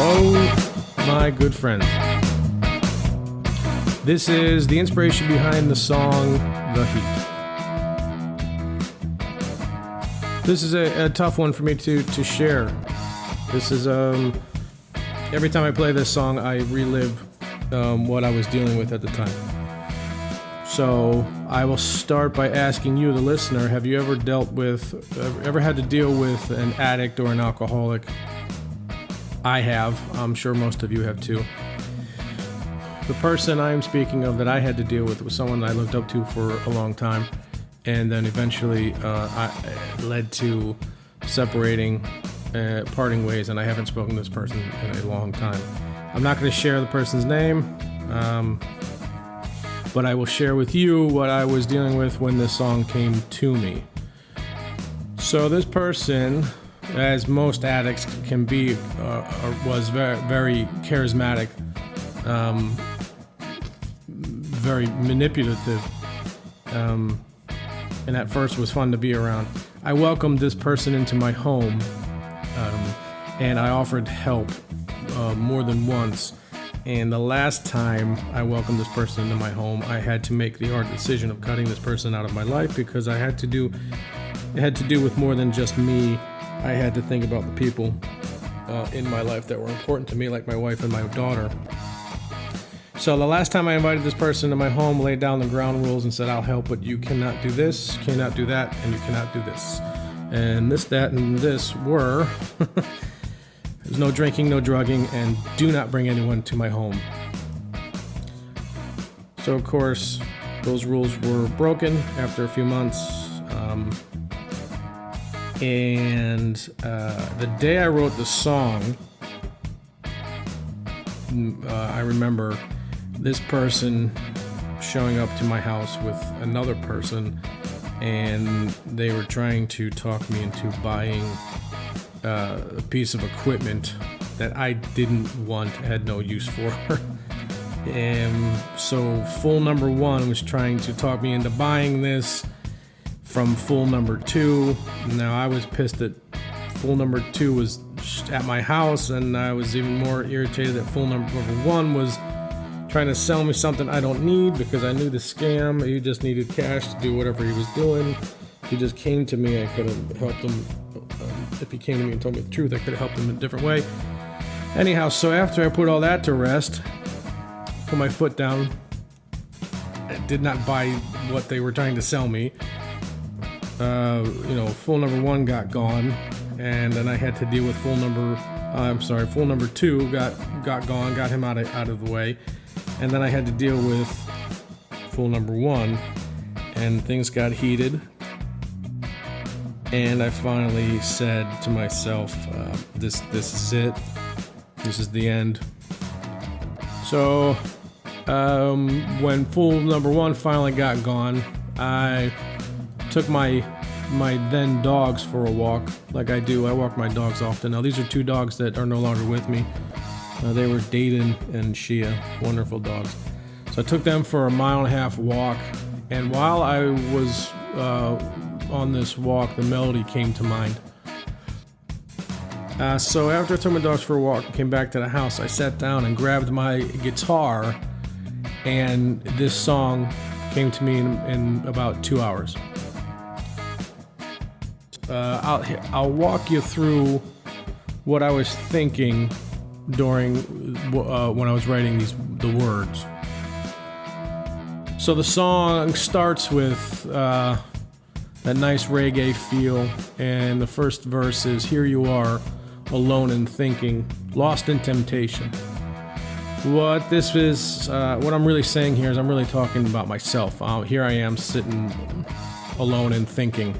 Hello, my good friends. This is the inspiration behind the song The Heat. This is a tough one for me to share. This is, every time I play this song, I relive what I was dealing with at the time. So I will start by asking you, the listener, have you ever ever had to deal with an addict or an alcoholic? I have. I'm sure most of you have too. The person I'm speaking of that I had to deal with was someone I looked up to for a long time, and then eventually I led to separating, parting ways, and I haven't spoken to this person in a long time. I'm not going to share the person's name, but I will share with you what I was dealing with when this song came to me. So this person, as most addicts can be, was very, very charismatic, very manipulative, and at first was fun to be around. I welcomed this person into my home, and I offered help more than once. And the last time I welcomed this person into my home, I had to make the hard decision of cutting this person out of my life because it had to do with more than just me. I had to think about the people in my life that were important to me, like my wife and my daughter. So the last time I invited this person to my home, laid down the ground rules and said, I'll help, but you cannot do this, cannot do that, and you cannot do this. And this, that, and this were, there's no drinking, no drugging, and do not bring anyone to my home. So of course, those rules were broken after a few months. And the day I wrote the song, I remember this person showing up to my house with another person, and they were trying to talk me into buying a piece of equipment that I didn't want, had no use for. And so fool number one was trying to talk me into buying this from fool number two. Now I was pissed that fool number two was at my house, and I was even more irritated that fool number one was trying to sell me something I don't need, because I knew the scam. He just needed cash to do whatever he was doing. If he just came to me, I could have helped him. If he came to me and told me the truth, I could have helped him in a different way. Anyhow, so after I put all that to rest, put my foot down, I did not buy what they were trying to sell me. Fool number one got gone, and then I had to deal with fool number two got gone, got him out of the way, and then I had to deal with fool number one, and things got heated, and I finally said to myself, this is it, this is the end. So when fool number one finally got gone, I took my then dogs for a walk, like I do. I walk my dogs often. Now, these are two dogs that are no longer with me. They were Dayton and Shia, wonderful dogs. So I took them for a 1.5 mile walk, and while I was on this walk, the melody came to mind. So after I took my dogs for a walk and came back to the house, I sat down and grabbed my guitar, and this song came to me in about 2 hours. I'll walk you through what I was thinking during when I was writing the words. So the song starts with that nice reggae feel, and the first verse is, "Here you are, alone and thinking, lost in temptation." What I'm really saying here is I'm really talking about myself. Here I am sitting alone and thinking.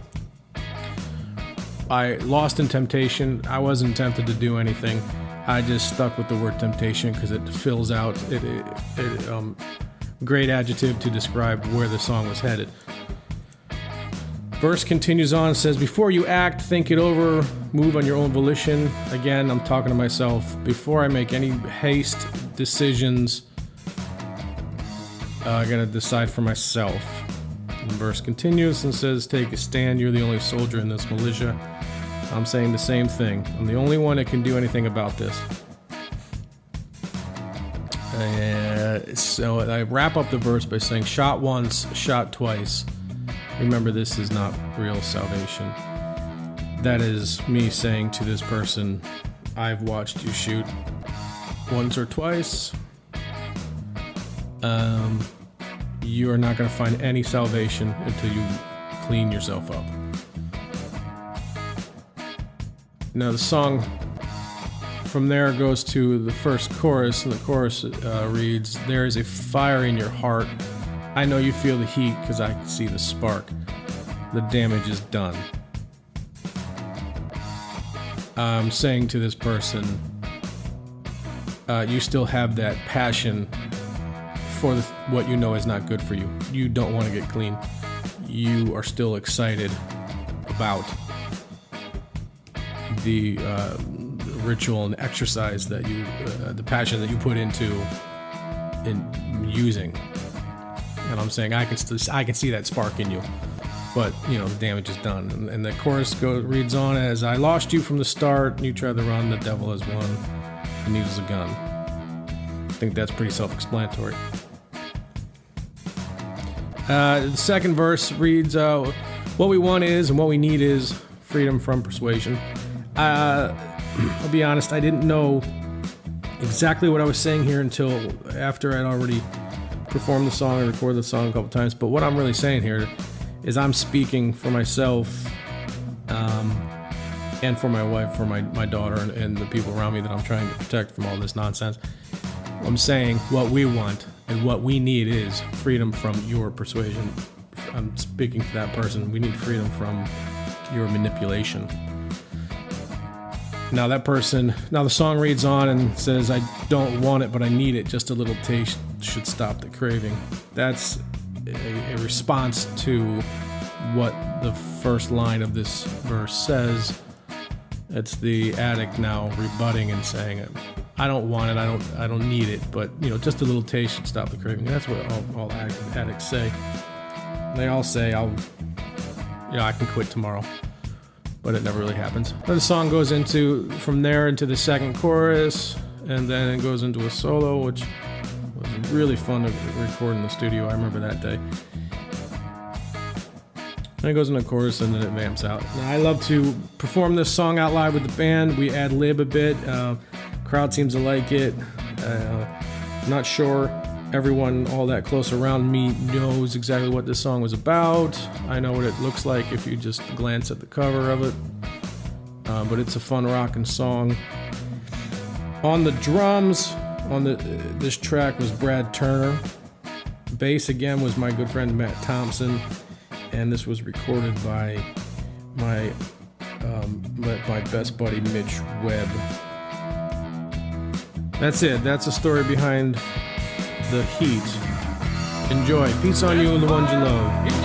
I lost in temptation. I wasn't tempted to do anything. I just stuck with the word temptation because it fills out great adjective to describe where the song was headed. Verse continues on, says, "Before you act, think it over, move on your own volition." Again, I'm talking to myself. Before I make any haste decisions, I gotta decide for myself. And the verse continues and says, "Take a stand, you're the only soldier in this militia." I'm saying the same thing. I'm the only one that can do anything about this. So I wrap up the verse by saying, shot once, shot twice. Remember, this is not real salvation. That is me saying to this person, I've watched you shoot once or twice. You are not going to find any salvation until you clean yourself up. Now the song from there goes to the first chorus, and the chorus reads, there is a fire in your heart. I know you feel the heat because I can see the spark. The damage is done. I'm saying to this person, you still have that passion for what you know is not good for you. You don't want to get clean. You are still excited about the ritual and exercise that you, the passion that you put into in using. And I'm saying I can see that spark in you, but the damage is done. And the chorus reads on as, I lost you from the start. You tried to run, the devil has won. The needle's a gun. I think that's pretty self-explanatory. The second verse reads, what we want is and what we need is freedom from persuasion. I'll be honest, I didn't know exactly what I was saying here until after I'd already performed the song and recorded the song a couple times. But what I'm really saying here is I'm speaking for myself and for my wife, for my daughter, and the people around me that I'm trying to protect from all this nonsense. I'm saying what we want and what we need is freedom from your persuasion. I'm speaking to that person. We need freedom from your manipulation. Now the song reads on and says, I don't want it, but I need it. Just a little taste should stop the craving. That's a response to what the first line of this verse says. It's the addict now rebutting and saying, I don't want it, I don't need it, but just a little taste should stop the craving. That's what all addicts say. They all say, I can quit tomorrow. But it never really happens. Then the song goes from there into the second chorus, and then it goes into a solo, which was really fun to record in the studio. I remember that day. Then it goes into a chorus, and then it vamps out. Now, I love to perform this song out live with the band. We ad-lib a bit. Crowd seems to like it. Not sure everyone all that close around me knows exactly what this song was about. I know what it looks like if you just glance at the cover of it. But it's a fun rockin' song. On the drums on this track was Brad Turner. Bass again was my good friend Matt Thompson, and this was recorded by my best buddy Mitch Webb. That's it. That's the story behind the heat. Enjoy. Peace on you and the ones you love.